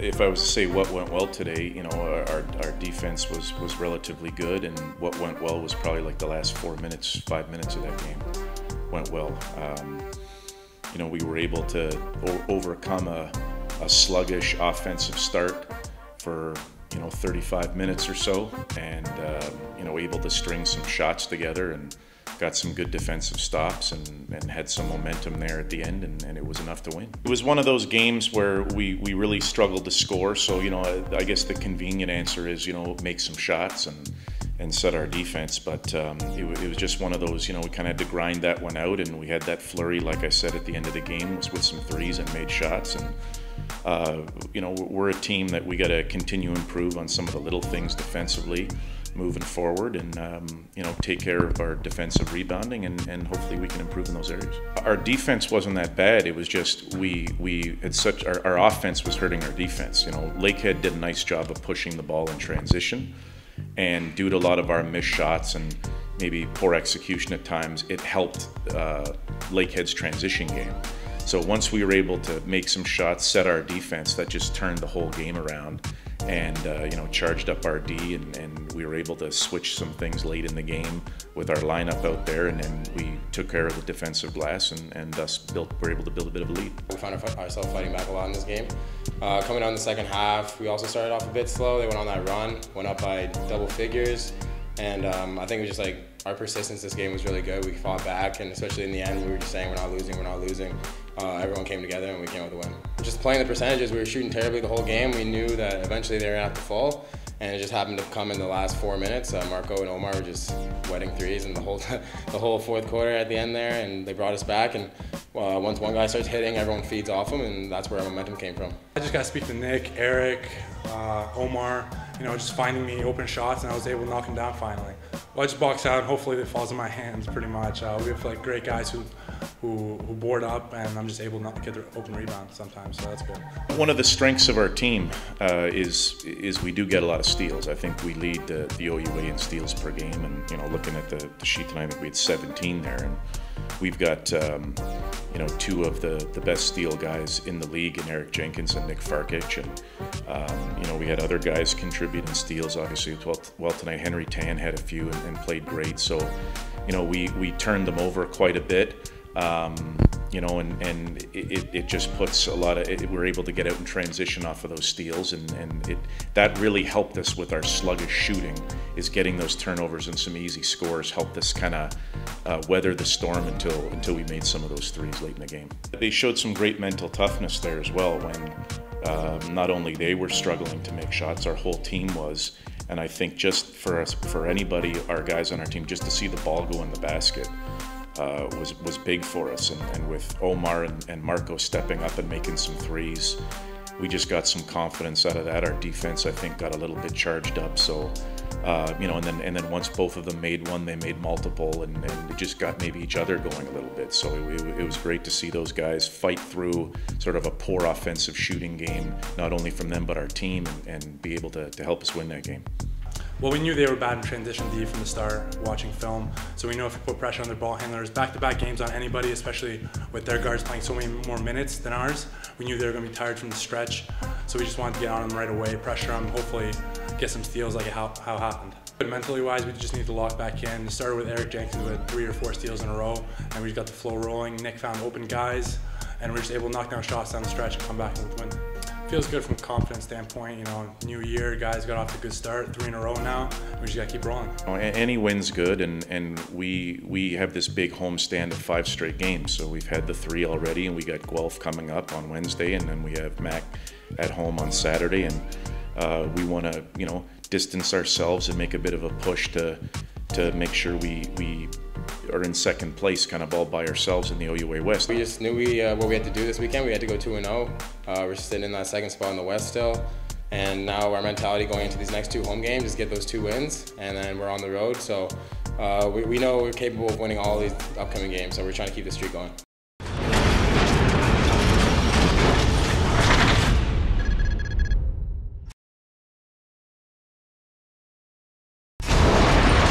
If I was to say what went well today, you know, our defense was relatively good, and what went well was probably like the last 4 minutes, 5 minutes of that game went well. You know, we were able to overcome a sluggish offensive start for 35 minutes or so, and you know, able to string some shots together and got some good defensive stops and had some momentum there at the end, and it was enough to win. It was one of those games where we really struggled to score, so I guess the convenient answer is make some shots and set our defense, but it was just one of those, we kind of had to grind that one out, and we had that flurry, like I said, at the end of the game with some threes and made shots, and we're a team that we got to continue to improve on some of the little things defensively moving forward, and take care of our defensive rebounding, and hopefully we can improve in those areas. Our defense wasn't that bad. It was just we had such our offense was hurting our defense. Lakehead did a nice job of pushing the ball in transition, and due to a lot of our missed shots and maybe poor execution at times, it helped Lakehead's transition game. So once we were able to make some shots, set our defense, that just turned the whole game around, and charged up our D, and we were able to switch some things late in the game with our lineup out there, and then we took care of the defensive glass, and thus were able to build a bit of a lead. We found ourselves fighting back a lot in this game. Coming down the second half, we also started off a bit slow. They went on that run, went up by double figures, and I think it was just like our persistence this game was really good. We fought back, and especially in the end, we were just saying we're not losing, we're not losing. Everyone came together and we came out with a win. Just playing the percentages, we were shooting terribly the whole game. We knew that eventually they were going to have to fall, and it just happened to come in the last 4 minutes. Marco and Omar were just wetting threes in the whole fourth quarter at the end there, and they brought us back. And once one guy starts hitting, everyone feeds off him, and that's where our momentum came from. I just got to speak to Nick, Eric, Omar, just finding me open shots, and I was able to knock him down finally. Well, I just box out, and hopefully it falls in my hands pretty much. We have great guys who board up, and I'm just able to not get the open rebound sometimes, so that's good. One of the strengths of our team is we do get a lot of steals. I think we lead the OUA in steals per game, and looking at the sheet tonight, I think we had 17 there, and we've got two of the best steal guys in the league, in Eric Jenkins and Nick Farkic, and we had other guys contribute in steals, obviously. Well, tonight Henry Tan had a few and played great, so we turned them over quite a bit. And it just puts a lot of we're able to get out and transition off of those steals, and that really helped us with our sluggish shooting, is getting those turnovers and some easy scores helped us kind of weather the storm until we made some of those threes late in the game. They showed some great mental toughness there as well, when not only they were struggling to make shots, our whole team was. And I think just for anybody, our guys on our team, just to see the ball go in the basket was big for us, and with Omar and Marco stepping up and making some threes, we just got some confidence out of that. Our defense, I think, got a little bit charged up, so and then once both of them made one, they made multiple, and it just got maybe each other going a little bit. So it was great to see those guys fight through sort of a poor offensive shooting game, not only from them but our team, and be able to help us win that game. Well, we knew they were bad in transition D from the start, watching film, so we know if we put pressure on their ball handlers, back-to-back games on anybody, especially with their guards playing so many more minutes than ours, we knew they were going to be tired from the stretch, so we just wanted to get on them right away, pressure them, hopefully get some steals like how it happened. But mentally-wise, we just need to lock back in. It started with Eric Jenkins with 3 or 4 steals in a row, and we just got the flow rolling. Nick found open guys, and we were just able to knock down shots down the stretch and come back with the win. Feels good from a confidence standpoint. New year, guys got off to a good start, 3 in a row now. We just got to keep rolling. Any win's good, and we have this big homestand of 5 straight games. So we've had the 3 already, and we got Guelph coming up on Wednesday, and then we have Mac at home on Saturday, and we want to distance ourselves and make a bit of a push to make sure we are in second place, kind of all by ourselves in the OUA West. We just knew what we had to do this weekend. We had to go 2-0. We're sitting in that second spot in the West still, and now our mentality going into these next 2 home games is get those 2 wins, and then we're on the road. So we know we're capable of winning all these upcoming games, so we're trying to keep the streak going.